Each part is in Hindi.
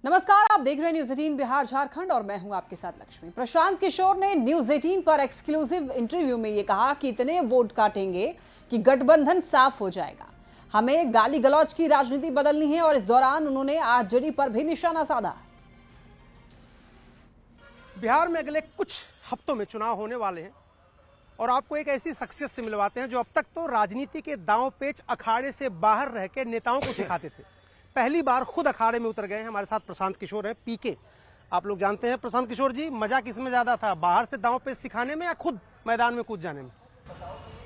नमस्कार, आप देख रहे हैं न्यूज 18 बिहार झारखंड और मैं हूं आपके साथ लक्ष्मी। प्रशांत किशोर ने न्यूज 18 पर एक्सक्लूसिव इंटरव्यू में ये कहा कि इतने वोट काटेंगे कि गठबंधन साफ हो जाएगा। हमें गाली गलौज की राजनीति बदलनी है और इस दौरान उन्होंने आरजेडी पर भी निशाना साधा। बिहार में अगले कुछ हफ्तों में चुनाव होने वाले हैं और आपको एक ऐसी शख्सियत से मिलवाते हैं जो अब तक तो राजनीति के दांव पेच अखाड़े से बाहर रह के नेताओं को सिखाते थे। पहली बार खुद अखाड़े में उतर गए हैं। हमारे साथ प्रशांत किशोर हैं, पीके। आप लोग जानते हैं प्रशांत किशोर जी, मजा किसमें ज्यादा था, बाहर से दांव पेच सिखाने में या खुद मैदान में कूद जाने में?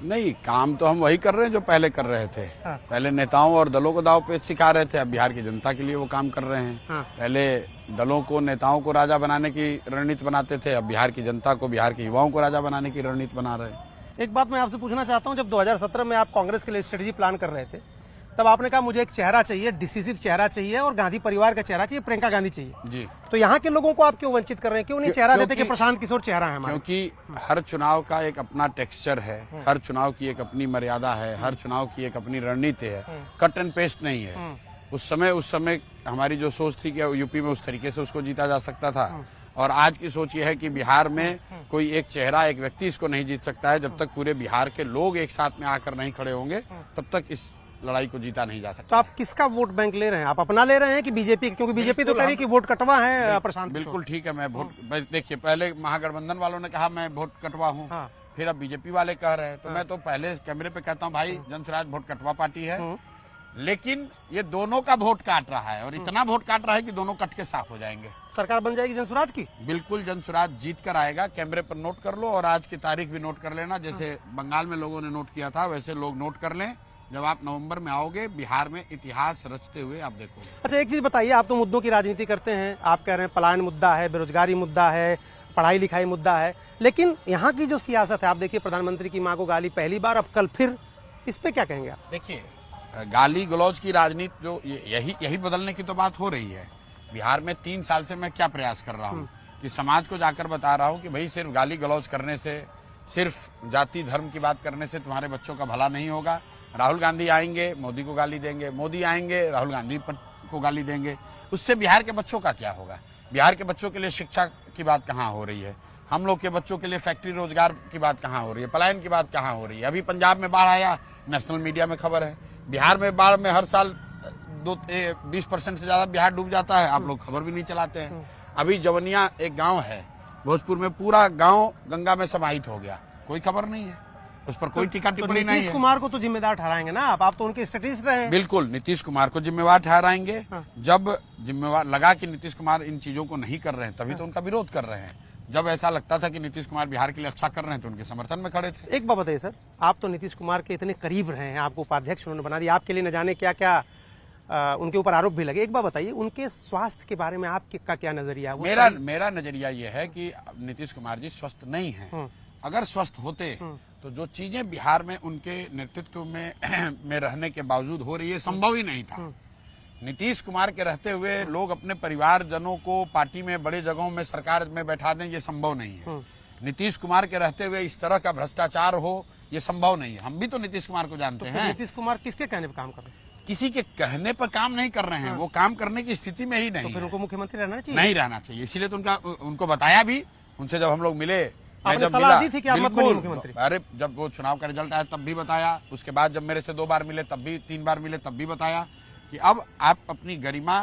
नहीं, काम तो हम वही कर रहे हैं जो पहले कर रहे थे। हाँ। पहले नेताओं और दलों को दाव पेच सिखा रहे थे, अब बिहार की जनता के लिए वो काम कर रहे हैं। हाँ। पहले दलों को, नेताओं को राजा बनाने की रणनीति बनाते थे, अब बिहार की जनता को, बिहार के युवाओं को राजा बनाने की रणनीति बना रहे हैं। एक बात मैं आपसे पूछना चाहता हूं, जब 2017 में आप कांग्रेस के लिए स्ट्रेटेजी प्लान कर रहे थे तब आपने कहा मुझे एक चेहरा चाहिए, डिसिसिव चेहरा चाहिए और गांधी परिवार का चेहरा चाहिए, प्रियंका गांधी चाहिए जी। तो यहाँ के लोगों को आप क्यों वंचित कर रहे हैं, क्यों नहीं चेहरा देते कि प्रशांत किशोर चेहरा है हमारा? क्योंकि हर चुनाव का एक अपना टेक्सचर है, हर चुनाव की एक अपनी मर्यादा है, हर चुनाव की एक अपनी रणनीति है, कट एंड पेस्ट नहीं है। उस समय हमारी जो सोच थी कि यूपी में उस तरीके से उसको जीता जा सकता था, और आज की सोच ये है कि बिहार में कोई एक चेहरा, एक व्यक्ति इसको नहीं जीत सकता है। जब तक पूरे बिहार के लोग एक साथ में आकर नहीं खड़े होंगे तब तक इस लड़ाई को जीता नहीं जा सकता। तो आप किसका वोट बैंक ले रहे हैं? आप अपना ले रहे हैं कि बीजेपी? क्योंकि बीजेपी तो कह रही है कि वोट कटवा है प्रशांत। बिल्कुल ठीक है, मैं वोट, देखिए पहले महागठबंधन वालों ने कहा मैं वोट कटवा हूँ। हाँ। फिर अब बीजेपी वाले कह रहे हैं, तो मैं तो पहले कैमरे पे कहता हूँ भाई जनसुराज वोट कटवा पार्टी है, लेकिन ये दोनों का वोट काट रहा है और इतना वोट काट रहा है कि दोनों कट के साफ हो जाएंगे। सरकार बन जाएगी जनसुराज की? बिल्कुल, जनसुराज जीत कर आएगा। कैमरे पर नोट कर लो और आज की तारीख भी नोट कर लेना। जैसे बंगाल में लोगों ने नोट किया था वैसे लोग नोट कर लें। जब आप नवंबर में आओगे बिहार में इतिहास रचते हुए आप देखोगे। अच्छा, एक चीज बताइए, आप तो मुद्दों की राजनीति करते हैं, आप कह रहे हैं पलायन मुद्दा है, बेरोजगारी मुद्दा है, पढ़ाई लिखाई मुद्दा है, लेकिन यहाँ की जो सियासत है, आप देखिए प्रधानमंत्री की मां को गाली पहली बार, अब कल फिर, इस पे क्या कहेंगे आप? देखिए, गाली गलौज की राजनीति जो यही बदलने की तो बात हो रही है। बिहार में 3 साल से मैं क्या प्रयास कर रहा हूँ कि समाज को जाकर बता रहा हूँ कि भाई सिर्फ गाली गलौज करने से, सिर्फ जाति धर्म की बात करने से तुम्हारे बच्चों का भला नहीं होगा। राहुल गांधी आएंगे, मोदी को गाली देंगे, मोदी आएंगे, राहुल गांधी को गाली देंगे, उससे बिहार के बच्चों का क्या होगा? बिहार के बच्चों के लिए शिक्षा की बात कहाँ हो रही है? हम लोग के बच्चों के लिए फैक्ट्री रोजगार की बात कहाँ हो रही है? पलायन की बात कहाँ हो रही है? अभी पंजाब में बाढ़ आया, नेशनल मीडिया में खबर है। बिहार में बाढ़ में हर साल 20% से ज्यादा बिहार डूब जाता है, आप लोग खबर भी नहीं चलाते हैं। अभी जवनिया एक गांव है भोजपुर में, पूरा गांव गंगा में समाहित हो गया, कोई खबर नहीं है, उस पर कोई टीका टिप्पणी नहीं है। नीतीश कुमार को तो जिम्मेदार ठहराएंगे ना आप तो उनके स्टेटिस्ट रहे हैं। बिल्कुल, नीतीश कुमार को जिम्मेवार ठहराएंगे। जब जिम्मेवार लगा कि नीतीश कुमार इन चीजों को नहीं कर रहे हैं तभी तो उनका विरोध कर रहे हैं। जब ऐसा लगता था कि नीतीश कुमार बिहार के लिए अच्छा कर रहे हैं तो उनके समर्थन में खड़े थे। एक बात बताइए सर, आप तो नीतीश कुमार के इतने करीब रहे हैं, आपको उपाध्यक्ष उन्होंने बना दिया, आपके लिए न जाने क्या क्या उनके ऊपर आरोप भी लगे। एक बात बताइए, उनके स्वास्थ्य के बारे में आपका क्या नजरिया है? मेरा नजरिया ये है कि नीतीश कुमार जी स्वस्थ नहीं है। अगर स्वस्थ होते तो जो चीजें बिहार में उनके नेतृत्व में रहने के बावजूद हो रही है, संभव ही नहीं था। नीतीश कुमार के रहते हुए लोग अपने परिवारजनों को पार्टी में बड़े जगहों में सरकार में बैठा दें, ये संभव नहीं है। नीतीश कुमार के रहते हुए इस तरह का भ्रष्टाचार हो, ये संभव नहीं है। हम भी तो नीतीश कुमार को जानते हैं। नीतीश कुमार किसके कहने पर काम कर रहे हैं? किसी के कहने पर काम नहीं कर रहे हैं, वो काम करने की स्थिति में ही नहीं। तो फिर उनको मुख्यमंत्री रहना चाहिए? नहीं रहना चाहिए, इसीलिए तो उनको बताया भी। उनसे जब हम लोग मिले, आपने सलाह दी थी कि आप मत बनिए मुख्यमंत्री? अरे जब वो चुनाव का रिजल्ट आया तब भी बताया, उसके बाद जब मेरे से 2 बार मिले तब भी, 3 बार मिले तब भी बताया कि अब आप अपनी गरिमा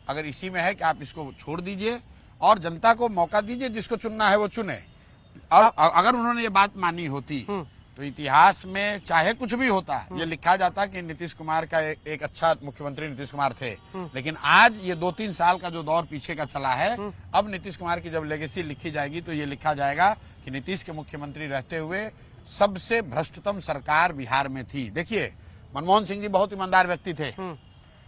अगर इसी में है कि आप इसको छोड़ दीजिए और जनता को मौका दीजिए, जिसको चुनना है वो चुने। और अगर उन्होंने ये बात मानी होती तो इतिहास में चाहे कुछ भी होता, ये लिखा जाता कि नीतीश कुमार का एक अच्छा मुख्यमंत्री नीतीश कुमार थे। लेकिन आज ये 2-3 साल का जो दौर पीछे का चला है, अब नीतीश कुमार की जब लेगेसी लिखी जाएगी तो ये लिखा जाएगा कि नीतीश के मुख्यमंत्री रहते हुए सबसे भ्रष्टतम सरकार बिहार में थी। देखिए, मनमोहन सिंह जी बहुत ईमानदार व्यक्ति थे,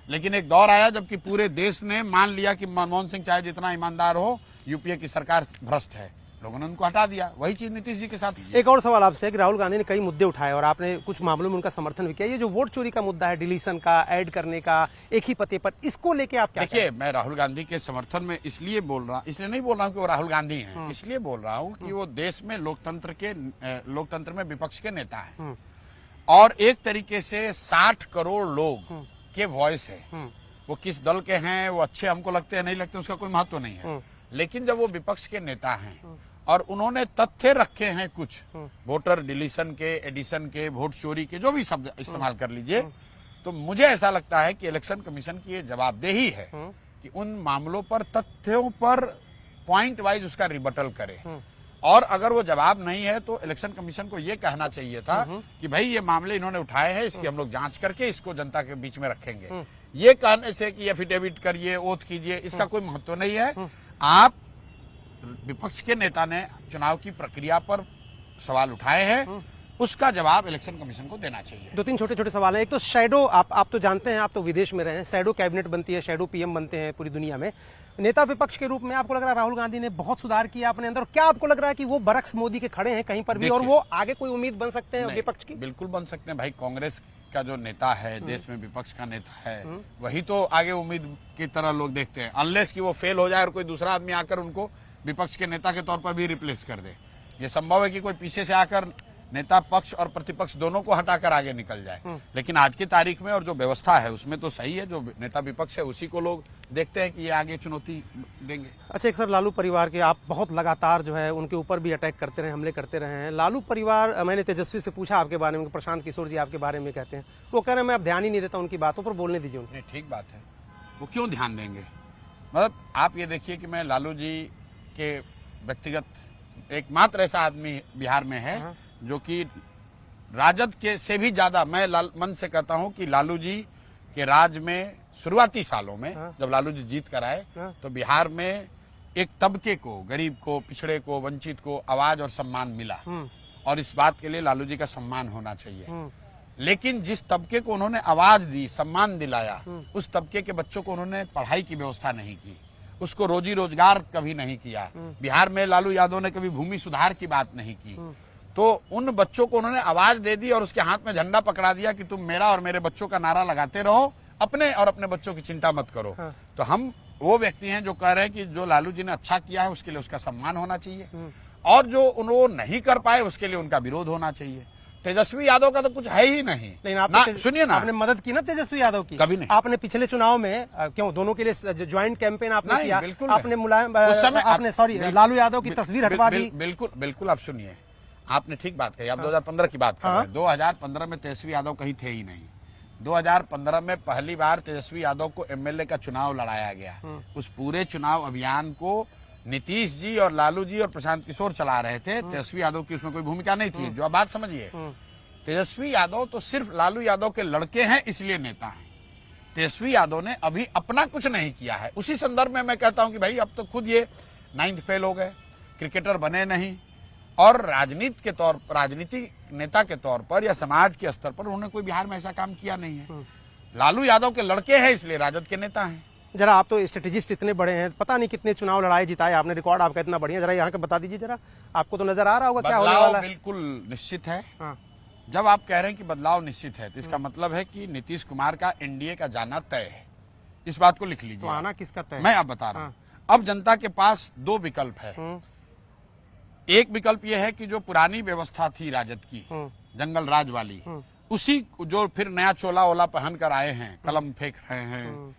लेकिन एक दौर आया जबकि पूरे देश ने मान लिया कि मनमोहन सिंह चाहे जितना ईमानदार हो, यूपीए की सरकार भ्रष्ट है, लोगों ने उनको हटा दिया। वही चीज नीतीश जी के साथ। एक और सवाल आपसे है कि राहुल गांधी ने कई मुद्दे उठाए और आपने कुछ मामलों में उनका समर्थन भी किया। ये जो वोट चोरी का मुद्दा है, डिलीशन का, ऐड करने का एक ही पते पर, इसको लेके आप क्या? देखिए, मैं राहुल गांधी के समर्थन में इसलिए नहीं बोल रहा हूँ कि वो राहुल गांधी हैं, इसलिए बोल रहा हूँ कि वो देश में लोकतंत्र में विपक्ष के नेता है और एक तरीके से 60 करोड़ लोग के वॉइस है। वो किस दल के हैं, वो अच्छे हमको लगते हैं नहीं लगते, उसका कोई महत्व नहीं है। लेकिन जब वो विपक्ष के नेता हैं और उन्होंने तथ्य रखे हैं कुछ वोटर डिलीशन के, एडिशन के, वोट चोरी के, जो भी शब्द इस्तेमाल कर लीजिए, तो मुझे ऐसा लगता है कि इलेक्शन कमीशन की ये जवाबदेही है कि उन मामलों पर तथ्यों पर पॉइंट वाइज उसका रिबटल करे। और अगर वो जवाब नहीं है तो इलेक्शन कमीशन को ये कहना चाहिए था कि भाई ये मामले इन्होंने उठाए हैं, इसकी हम लोग जांच करके इसको जनता के बीच में रखेंगे। ये कहने से कि एफिडेविट करिए, ओथ कीजिए, इसका कोई महत्व नहीं है। आप विपक्ष के नेता ने चुनाव की प्रक्रिया पर सवाल उठाए हैं, उसका जवाब इलेक्शन कमीशन को देना चाहिए। दो तीन छोटे छोटे सवाल हैं। एक तो शैडो, आप तो जानते हैं, आप तो विदेश में रहे हैं, शैडो कैबिनेट बनती है, शैडो पीएम बनते हैं पूरी दुनिया में। नेता विपक्ष के रूप में आपको लग रहा है राहुल गांधी ने बहुत सुधार किया अपने अंदर? क्या आपको लग रहा है कि वो बरक्स मोदी के खड़े हैं कहीं पर भी, और वो आगे कोई उम्मीद बन सकते हैं विपक्ष की? बिल्कुल बन सकते हैं भाई। कांग्रेस का जो नेता है, देश में विपक्ष का नेता है, वही तो आगे उम्मीद की तरह लोग देखते हैं, अनलेस कि वो फेल हो जाए और कोई दूसरा आदमी आकर उनको विपक्ष के नेता के तौर पर भी रिप्लेस कर दे। ये संभव है कि कोई पीछे से आकर नेता पक्ष और प्रतिपक्ष दोनों को हटाकर आगे निकल जाए। लेकिन आज की तारीख में और जो व्यवस्था है उसमें तो सही है, जो नेता विपक्ष है उसी को लोग देखते हैं कि ये आगे चुनौती देंगे। अच्छा, एक सर, लालू परिवार के आप बहुत लगातार जो है उनके ऊपर भी अटैक करते रहे, हमले करते रहे हैं। लालू परिवार, मैंने तेजस्वी से पूछा आपके बारे में, प्रशांत किशोर जी आपके बारे में कहते हैं, वो कह रहे हैं मैं अब ध्यान ही नहीं देता उनकी बातों पर, बोलने दीजिए उन्हें। ठीक बात है, वो क्यों ध्यान देंगे? मतलब आप ये देखिए कि मैं लालू जी के व्यक्तिगत एकमात्र ऐसा आदमी बिहार में है जो कि राजद के से भी ज्यादा, मैं मन से कहता हूं कि लालू जी के राज में शुरुआती सालों में जब लालू जी जीत कर आए तो बिहार में एक तबके को, गरीब को, पिछड़े को, वंचित को आवाज और सम्मान मिला, और इस बात के लिए लालू जी का सम्मान होना चाहिए। लेकिन जिस तबके को उन्होंने आवाज दी, सम्मान दिलाया, उस तबके के बच्चों को उन्होंने पढ़ाई की व्यवस्था नहीं की, उसको रोजी रोजगार कभी नहीं किया। बिहार में लालू यादव ने कभी भूमि सुधार की बात नहीं की। तो उन बच्चों को उन्होंने आवाज दे दी और उसके हाथ में झंडा पकड़ा दिया कि तुम मेरा और मेरे बच्चों का नारा लगाते रहो, अपने और अपने बच्चों की चिंता मत करो। तो हम वो व्यक्ति हैं जो कह रहे हैं कि जो लालू जी ने अच्छा किया है उसके लिए उसका सम्मान होना चाहिए, और जो उन्होंने नहीं कर पाए उसके लिए उनका विरोध होना चाहिए। तेजस्वी यादव का तो कुछ है ही नहीं। लेकिन सुनिए ना, आपने मदद की ना तेजस्वी यादव की? कभी नहीं। आपने पिछले चुनाव में क्यों दोनों के लिए ज्वाइंट कैंपेन आपने किया? आपने मुलायम, आपने सॉरी लालू यादव की तस्वीर हटवा दी। बिल्कुल, आप सुनिए, आपने ठीक बात कही। आप 2015 की बात कर रहे हैं। 2015 में तेजस्वी यादव कहीं थे ही नहीं। 2015 में पहली बार तेजस्वी यादव को एमएलए का चुनाव लड़ाया गया। उस पूरे चुनाव अभियान को नीतीश जी और लालू जी और प्रशांत किशोर चला रहे थे। तेजस्वी यादव की उसमें कोई भूमिका नहीं थी। जो आप बात समझिए, तेजस्वी यादव तो सिर्फ लालू यादव के लड़के हैं इसलिए नेता हैं। तेजस्वी यादव ने अभी अपना कुछ नहीं किया है। उसी संदर्भ में मैं कहता हूं कि भाई अब तो खुद ये 9th फेल हो गए, क्रिकेटर बने नहीं, और राजनीतिक नेता के तौर पर या समाज के स्तर पर उन्होंने कोई बिहार में ऐसा काम किया नहीं है। लालू यादव के लड़के हैं इसलिए राजद के नेता हैं। जरा आप तो स्ट्रेटेजिस्ट इतने बड़े हैं, पता नहीं कितने चुनाव लड़ाए जिताए आपने, रिकॉर्ड आपका इतना बढ़िया, जरा यहाँ के बता दीजिए जरा। आपको तो नजर आ रहा होगा क्या होने वाला है? बिल्कुल निश्चित है। जब आप कह रहे हैं कि बदलाव निश्चित है तो इसका मतलब है कि नीतीश कुमार का एनडीए का जाना तय है। इस बात को लिख लीजिए। तो आना किसका तय? मैं आप बता रहा हूँ। अब जनता के पास दो विकल्प है। एक विकल्प यह है कि जो पुरानी व्यवस्था थी राजद की, जंगल राज वाली, उसी जो फिर नया चोला ओला पहन कर आए हैं, कलम फेंक रहे हैं,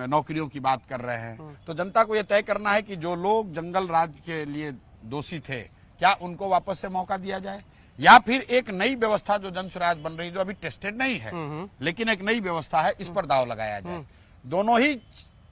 नौकरियों की बात कर रहे हैं, तो जनता को यह तय करना है कि जो लोग जंगल राज के लिए दोषी थे क्या उनको वापस से मौका दिया जाए, या फिर एक नई व्यवस्था जो जन स्वराज बन रही है, जो अभी टेस्टेड नहीं है लेकिन एक नई व्यवस्था है, इस पर दाव लगाया जाए। दोनों ही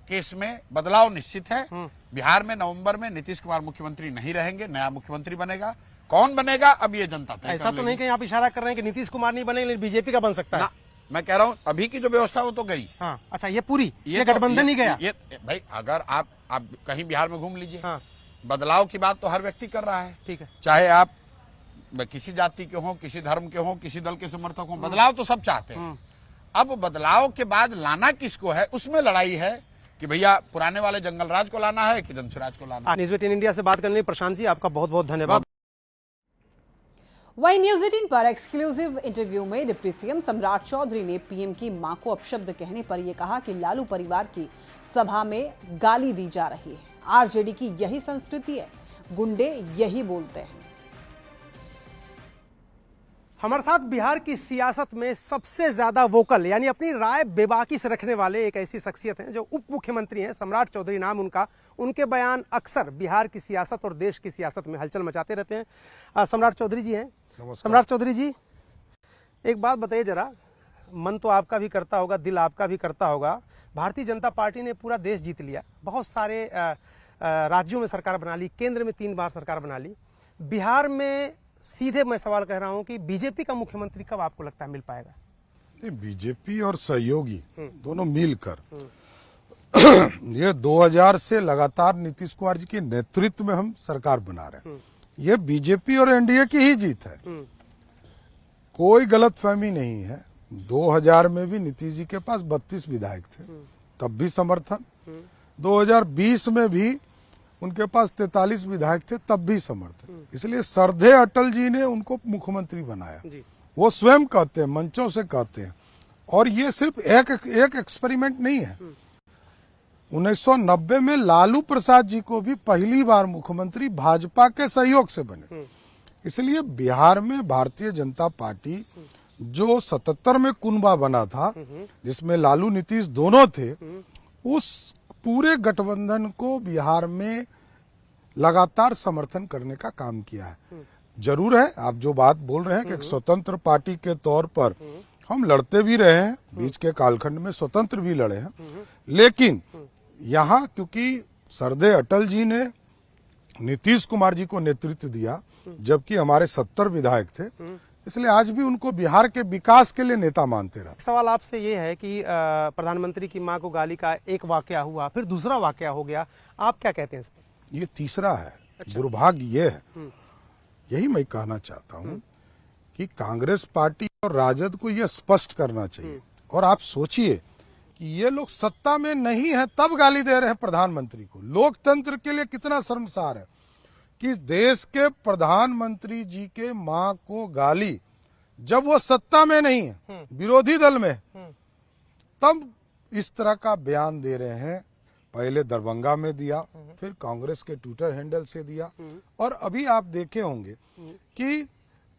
केस में बदलाव निश्चित है। बिहार में नवंबर में नीतीश कुमार मुख्यमंत्री नहीं रहेंगे, नया मुख्यमंत्री बनेगा। कौन बनेगा अब ये जनता तय कर लेगी। ऐसा तो नहीं कहीं आप इशारा कर रहे हैं कि नीतीश कुमार नहीं बनेंगे लेकिन बीजेपी का बन सकता है? मैं कह रहा हूँ अभी की जो व्यवस्था वो तो गई। हाँ, अच्छा, ये पूरी ये गठबंधन ही गया। ये भाई अगर आप कहीं बिहार में घूम लीजिए, बदलाव की बात तो हर व्यक्ति कर रहा है। ठीक है, चाहे आप किसी जाति के हों, किसी धर्म के हों, किसी दल के समर्थक हों, बदलाव तो सब चाहते हैं। अब बदलाव के बाद लाना किसको है, उसमें लड़ाई है कि भैया पुराने वाले जंगल राज को लाना है कि जनसुराज को लाना है। न्यूज़ 18 इंडिया से बात करने के लिए प्रशांत जी आपका बहुत बहुत धन्यवाद। वहीं न्यूज़ 18 पर एक्सक्लूसिव इंटरव्यू में डिप्टी सीएम सम्राट चौधरी ने पीएम की मां को अपशब्द कहने पर यह कहा कि लालू परिवार की सभा में गाली दी जा रही है। आरजेडी की यही संस्कृति है, गुंडे यही बोलते हैं। हमारे साथ बिहार की सियासत में सबसे ज्यादा वोकल यानी अपनी राय बेबाकी से रखने वाले एक ऐसी शख्सियत हैं जो उप मुख्यमंत्री हैं, सम्राट चौधरी नाम उनका। उनके बयान अक्सर बिहार की सियासत और देश की सियासत में हलचल मचाते रहते हैं। सम्राट चौधरी जी हैं। सम्राट चौधरी जी, एक बात बताइए जरा, मन तो आपका भी करता होगा, दिल आपका भी करता होगा, भारतीय जनता पार्टी ने पूरा देश जीत लिया, बहुत सारे राज्यों में सरकार बना ली, केंद्र में 3 बार सरकार बना ली, बिहार में सीधे मैं सवाल कह रहा हूं कि बीजेपी का मुख्यमंत्री कब आपको लगता है मिल पाएगा? नहीं, बीजेपी और सहयोगी दोनों मिलकर ये 2000 से लगातार नीतीश कुमार जी के नेतृत्व में हम सरकार बना रहे हैं। ये बीजेपी और एनडीए की ही जीत है, कोई गलतफहमी नहीं है। 2000 में भी नीतीश जी के पास 32 विधायक थे, तब भी समर्थन। 2020 में भी उनके पास 43 विधायक थे, तब भी समर्थन। इसलिए श्रद्धेय अटल जी ने उनको मुख्यमंत्री बनाया। वो स्वयं कहते हैं, मंचों से कहते हैं। और ये सिर्फ एक एक्सपेरिमेंट नहीं है। 1990 में लालू प्रसाद जी को भी पहली बार मुख्यमंत्री भाजपा के सहयोग से बने। इसलिए बिहार में भारतीय जनता पार्टी जो 77 में कुनबा बना था, जिसमें लालू नीतीश दोनों थे, उस पूरे गठबंधन को बिहार में लगातार समर्थन करने का काम किया है। जरूर है, आप जो बात बोल रहे हैं कि एक स्वतंत्र पार्टी के तौर पर हम लड़ते भी रहे हैं, बीच के कालखंड में स्वतंत्र भी लड़े हैं, लेकिन यहाँ क्योंकि श्रद्धेय अटल जी ने नीतीश कुमार जी को नेतृत्व दिया, जबकि हमारे 70 विधायक थे, इसलिए आज भी उनको बिहार के विकास के लिए नेता मानते रहे। सवाल आपसे ये है कि प्रधानमंत्री की मां को गाली का एक वाकया हुआ, फिर दूसरा वाकया हो गया, आप क्या कहते हैं इस पर? ये तीसरा है। अच्छा। दुर्भाग्य ये है, यही मैं कहना चाहता हूँ कि कांग्रेस पार्टी और राजद को यह स्पष्ट करना चाहिए। और आप सोचिए कि ये लोग सत्ता में नहीं है तब गाली दे रहे हैं प्रधानमंत्री को। लोकतंत्र के लिए कितना शर्मसार है कि देश के प्रधानमंत्री जी के मां को गाली, जब वो सत्ता में नहीं है, विरोधी दल में, तब इस तरह का बयान दे रहे हैं। पहले दरभंगा में दिया, फिर कांग्रेस के ट्विटर हैंडल से दिया, और अभी आप देखे होंगे कि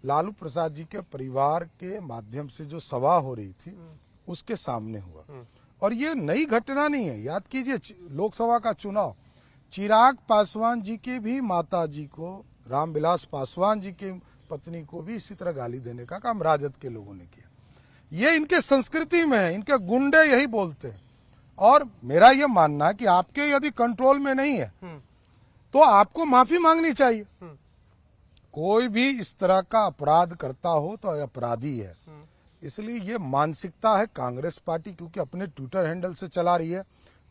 लालू प्रसाद जी के परिवार के माध्यम से जो सभा हो रही थी उसके सामने हुआ। और ये नई घटना नहीं है। याद कीजिए, लोकसभा का चुनाव, चिराग पासवान जी के भी माता जी को, रामविलास पासवान जी की पत्नी को भी इसी तरह गाली देने का काम राजद के लोगों ने किया। ये इनके संस्कृति में है, इनके गुंडे यही बोलते हैं। और मेरा ये मानना है कि आपके यदि कंट्रोल में नहीं है तो आपको माफी मांगनी चाहिए। कोई भी इस तरह का अपराध करता हो तो अपराधी है। इसलिए ये मानसिकता है कांग्रेस पार्टी, क्योंकि अपने ट्विटर हैंडल से चला रही है,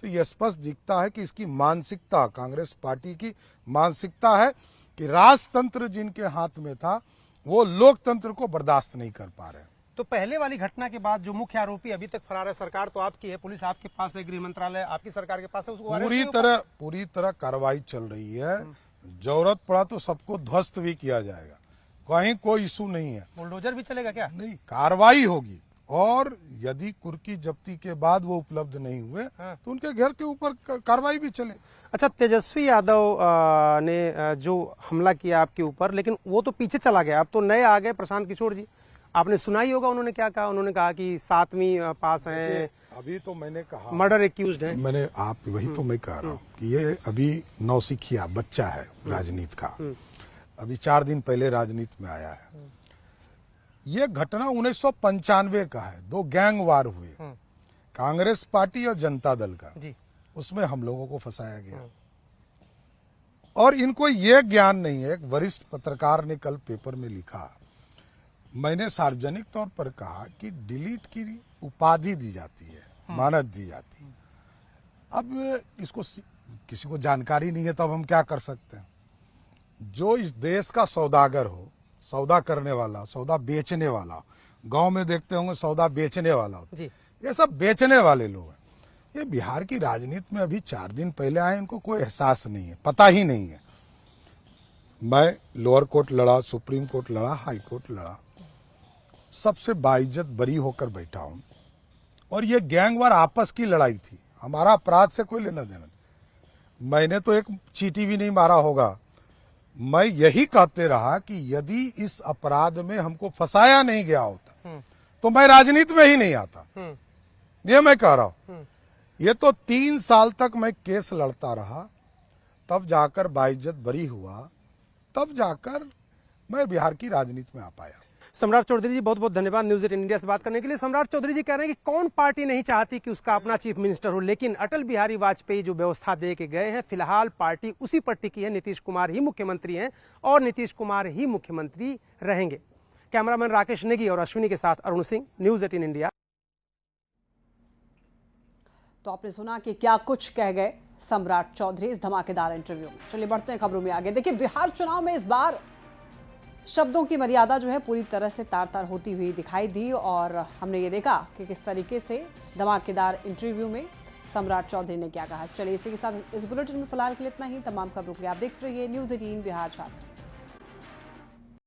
तो यह स्पष्ट दिखता है कि इसकी मानसिकता, कांग्रेस पार्टी की मानसिकता है कि राजतंत्र जिनके हाथ में था वो लोकतंत्र को बर्दाश्त नहीं कर पा रहे। तो पहले वाली घटना के बाद जो मुख्य आरोपी अभी तक फरार है, सरकार तो आपकी है, पुलिस आपके पास है, गृह मंत्रालय आपकी सरकार के पास है, उसको पूरी तरह कार्रवाई चल रही है। जरूरत पड़ा तो सबको ध्वस्त भी किया जाएगा, कहीं कोई इशू नहीं है। बुलडोजर भी चलेगा क्या? नहीं, कार्रवाई होगी। और यदि कुर्की जब्ती के बाद वो उपलब्ध नहीं हुए तो उनके घर के ऊपर कार्रवाई भी चले। अच्छा, तेजस्वी यादव ने जो हमला किया आपके ऊपर, लेकिन वो तो पीछे चला गया, अब तो नए आ गए, प्रशांत किशोर जी। आपने सुना ही होगा उन्होंने क्या कहा। उन्होंने कहा कि 7वीं पास है। अभी तो मैंने कहा मर्डर एक्यूज्ड है। मैंने आप वही तो मैं कह रहा हूँ कि ये अभी नौसिखिया बच्चा है राजनीति का, अभी 4 दिन पहले राजनीति में आया है। ये घटना 1995 का है। 2 गैंग वार हुए, कांग्रेस पार्टी और जनता दल का जी। उसमें हम लोगों को फंसाया गया। और इनको ये ज्ञान नहीं है। एक वरिष्ठ पत्रकार ने कल पेपर में लिखा, मैंने सार्वजनिक तौर पर कहा कि डिलीट की उपाधि दी जाती है, मानद दी जाती है। अब इसको किसी को जानकारी नहीं है, तब हम क्या कर सकते हैं। जो इस देश का सौदागर हो, सौदा करने वाला, सौदा बेचने वाला, गांव में देखते होंगे सौदा बेचने वाला होता है, ये सब बेचने वाले लोग हैं। ये बिहार की राजनीति में अभी 4 दिन पहले आए, इनको कोई एहसास नहीं है, पता ही नहीं है। मैं लोअर कोर्ट लड़ा, सुप्रीम कोर्ट लड़ा, हाई कोर्ट लड़ा, सबसे बाइज्जत बरी होकर बैठा हूं। और ये गैंगवार आपस की लड़ाई थी, हमारा अपराध से कोई लेना देना। मैंने तो एक चीटी भी नहीं मारा होगा, मैं यही कहते रहा कि यदि इस अपराध में हमको फंसाया नहीं गया होता तो मैं राजनीति में ही नहीं आता। ये मैं कह रहा हूं। ये तो 3 साल तक मैं केस लड़ता रहा, तब जाकर बाइज्जत बरी हुआ, तब जाकर मैं बिहार की राजनीति में आ पाया। सम्राट चौधरी जी बहुत बहुत धन्यवाद न्यूज़ 18 इंडिया से बात करने के लिए। सम्राट चौधरी जी कह रहे हैं कि कौन पार्टी नहीं चाहती कि उसका अपना चीफ मिनिस्टर हो, लेकिन अटल बिहारी वाजपेयी जो व्यवस्था दे के गए हैं, फिलहाल पार्टी उसी पर टिकी है। नीतीश कुमार ही मुख्यमंत्री हैं और नीतीश कुमार ही मुख्यमंत्री रहेंगे। कैमरामैन राकेश नेगी और अश्विनी के साथ अरुण सिंह, न्यूज़ 18 इंडिया। तो आपने सुना कि क्या कुछ कह गए सम्राट चौधरी इस धमाकेदार इंटरव्यू में। चलिए बढ़ते हैं खबरों में आगे। देखिए, बिहार चुनाव में इस बार शब्दों की मर्यादा जो है पूरी तरह से तार तार होती हुई दिखाई दी और हमने ये देखा कि किस तरीके से धमाकेदार इंटरव्यू में सम्राट चौधरी ने क्या कहा। चलिए इसी के साथ इस बुलेटिन में फिलहाल के लिए इतना ही। तमाम खबरों के लिए आप देखते रहिए न्यूज़ 18 बिहार झारखंड।